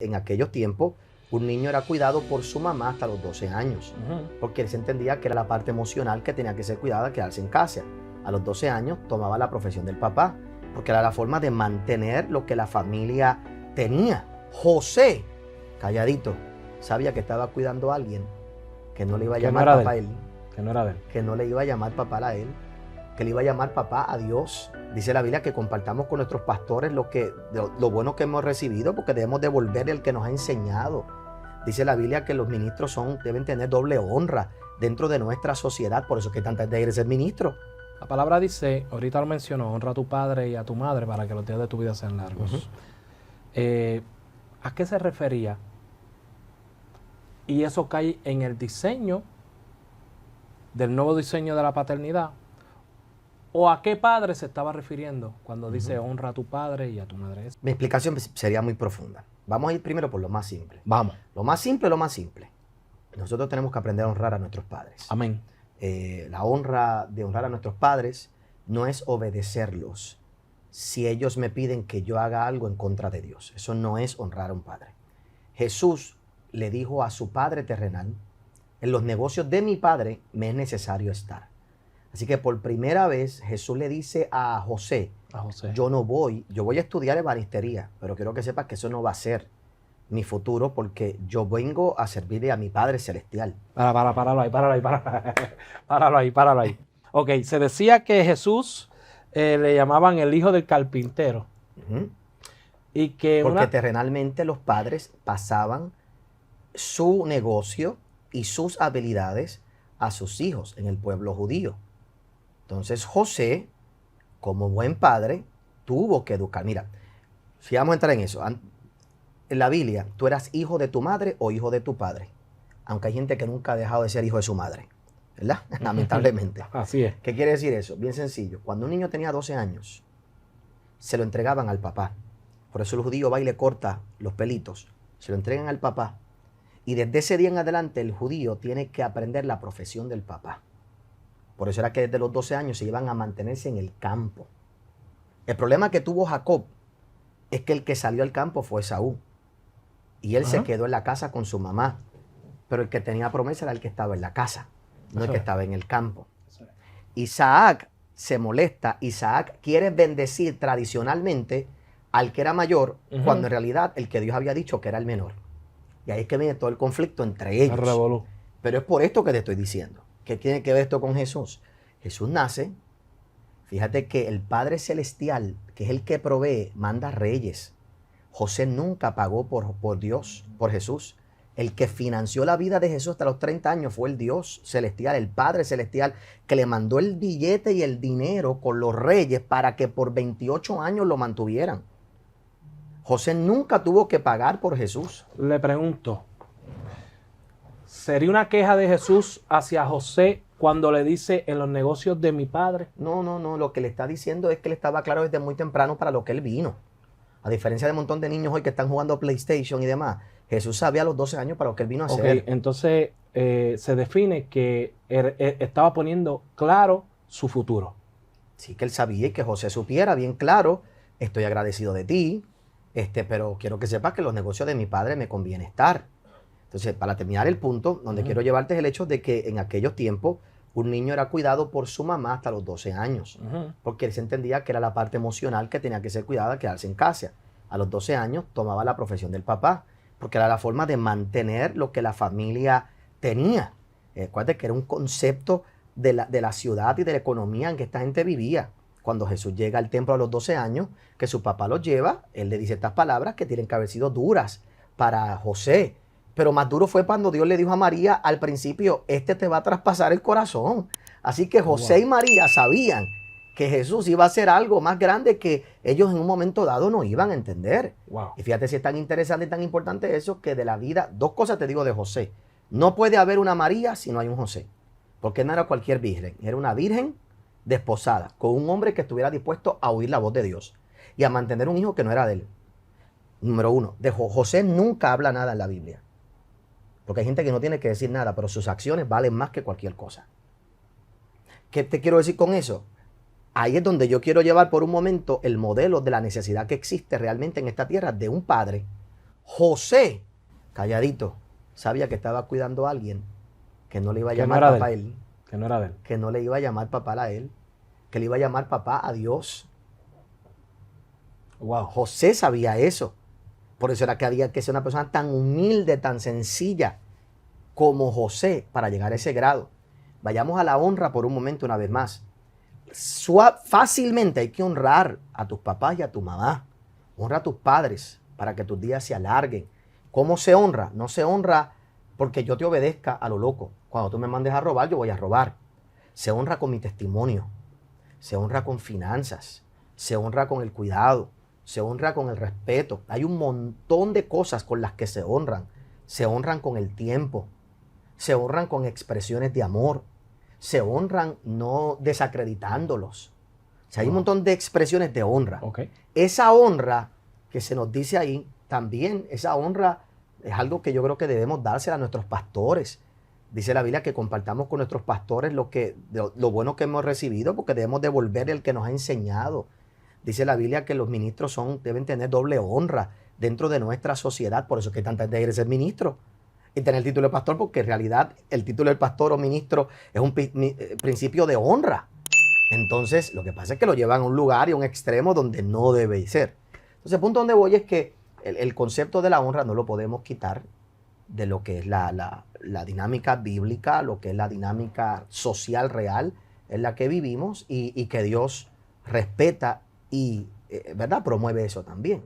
En aquellos tiempos, un niño era cuidado por su mamá hasta los 12 años, porque él se entendía que era la parte emocional que tenía que ser cuidada, quedarse en casa. A los 12 años tomaba la profesión del papá, porque era la forma de mantener lo que la familia tenía. José, calladito, sabía que estaba cuidando a alguien que no le iba a llamar papá a él, que no era de él, que no le iba a llamar papá a él, que le iba a llamar papá a Dios. Dice la Biblia que compartamos con nuestros pastores lo bueno que hemos recibido, porque debemos devolverle el que nos ha enseñado. Dice la Biblia que los ministros deben tener doble honra dentro de nuestra sociedad, por eso es que tanta gente quiere ser ministro. La palabra dice, ahorita lo mencionó, honra a tu padre y a tu madre para que los días de tu vida sean largos. ¿A qué se refería? Y eso cae en el diseño del nuevo diseño de la paternidad. ¿O a qué padre se estaba refiriendo cuando dice honra a tu padre y a tu madre? Mi explicación sería muy profunda. Vamos a ir primero por lo más simple. Vamos. Lo más simple, lo más simple. Nosotros tenemos que aprender a honrar a nuestros padres. Amén. La honra de honrar a nuestros padres no es obedecerlos si ellos me piden que yo haga algo en contra de Dios. Eso no es honrar a un padre. Jesús le dijo a su padre terrenal, en los negocios de mi padre me es necesario estar. Así que por primera vez Jesús le dice a José, yo voy a estudiar ebanistería, pero quiero que sepas que eso no va a ser mi futuro, porque yo vengo a servirle a mi Padre Celestial. Páralo ahí. Ok, se decía que Jesús le llamaban el hijo del carpintero. Y que porque terrenalmente los padres pasaban su negocio y sus habilidades a sus hijos en el pueblo judío. Entonces José, como buen padre, tuvo que educar. Mira, si vamos a entrar en eso, en la Biblia, tú eras hijo de tu madre o hijo de tu padre. Aunque hay gente que nunca ha dejado de ser hijo de su madre, ¿verdad? Lamentablemente. Así es. ¿Qué quiere decir eso? Bien sencillo. Cuando un niño tenía 12 años, se lo entregaban al papá. Por eso el judío va y le corta los pelitos. Se lo entregan al papá. Y desde ese día en adelante, el judío tiene que aprender la profesión del papá. Por eso era que desde los 12 años se iban a mantenerse en el campo. El problema que tuvo Jacob es que el que salió al campo fue Esaú. Y él se quedó en la casa con su mamá. Pero el que tenía promesa era el que estaba en la casa, no el que estaba en el campo. Isaac se molesta. Isaac quiere bendecir tradicionalmente al que era mayor, cuando en realidad el que Dios había dicho que era el menor. Y ahí es que viene todo el conflicto entre ellos. Pero es por esto que te estoy diciendo. ¿Qué tiene que ver esto con Jesús? Jesús nace. Fíjate que el Padre Celestial, que es el que provee, manda reyes. José nunca pagó por Dios, por Jesús. El que financió la vida de Jesús hasta los 30 años fue el Dios celestial, el Padre Celestial, que le mandó el billete y el dinero con los reyes para que por 28 años lo mantuvieran. José nunca tuvo que pagar por Jesús. Le pregunto, ¿sería una queja de Jesús hacia José cuando le dice en los negocios de mi padre? No. Lo que le está diciendo es que él estaba claro desde muy temprano para lo que él vino. A diferencia de un montón de niños hoy que están jugando PlayStation y demás, Jesús sabía a los 12 años para lo que él vino a hacer. Entonces se define que él estaba poniendo claro su futuro. Sí, que él sabía y que José supiera bien claro, estoy agradecido de ti, pero quiero que sepas que en los negocios de mi padre me conviene estar. Entonces, para terminar el punto, donde quiero llevarte es el hecho de que en aquellos tiempos un niño era cuidado por su mamá hasta los 12 años, porque él se entendía que era la parte emocional que tenía que ser cuidada, quedarse en casa. A los 12 años tomaba la profesión del papá, porque era la forma de mantener lo que la familia tenía. Acuérdate que era un concepto de la ciudad y de la economía en que esta gente vivía. Cuando Jesús llega al templo a los 12 años, que su papá lo lleva, él le dice estas palabras que tienen que haber sido duras para José. Pero más duro fue cuando Dios le dijo a María al principio, te va a traspasar el corazón. Así que José y María sabían que Jesús iba a hacer algo más grande que ellos en un momento dado no iban a entender. Y fíjate si es tan interesante y tan importante eso, que de la vida, dos cosas te digo de José. No puede haber una María si no hay un José. Porque no era cualquier virgen, era una virgen desposada con un hombre que estuviera dispuesto a oír la voz de Dios y a mantener un hijo que no era de él. Número uno, de José nunca habla nada en la Biblia. Porque hay gente que no tiene que decir nada, pero sus acciones valen más que cualquier cosa. ¿Qué te quiero decir con eso? Ahí es donde yo quiero llevar por un momento el modelo de la necesidad que existe realmente en esta tierra de un padre. José, calladito, sabía que estaba cuidando a alguien que no le iba a Que no llamar era de papá a él. él, Que no era de él. que no le iba a llamar papá a él, que le iba a llamar papá a Dios. Wow. José sabía eso. Por eso era que había que ser una persona tan humilde, tan sencilla como José para llegar a ese grado. Vayamos a la honra por un momento una vez más. Fácilmente hay que honrar a tus papás y a tu mamá. Honra a tus padres para que tus días se alarguen. ¿Cómo se honra? No se honra porque yo te obedezca a lo loco. Cuando tú me mandes a robar, yo voy a robar. Se honra con mi testimonio. Se honra con finanzas. Se honra con el cuidado. Se honra con el respeto. Hay un montón de cosas con las que se honran. Se honran con el tiempo. Se honran con expresiones de amor. Se honran no desacreditándolos. O sea, hay un montón de expresiones de honra. Okay. Esa honra que se nos dice ahí, también esa honra es algo que yo creo que debemos dársela a nuestros pastores. Dice la Biblia que compartamos con nuestros pastores lo bueno que hemos recibido, porque debemos devolver el que nos ha enseñado. Dice la Biblia que los ministros deben tener doble honra dentro de nuestra sociedad. Por eso es que tanta gente quiere ser ministro y tener el título de pastor, porque en realidad el título de pastor o ministro es un principio de honra. Entonces, lo que pasa es que lo llevan a un lugar y a un extremo donde no debe ser. Entonces, el punto donde voy es que el concepto de la honra no lo podemos quitar de lo que es la dinámica bíblica, lo que es la dinámica social real en la que vivimos y que Dios respeta y, ¿verdad?, promueve eso también.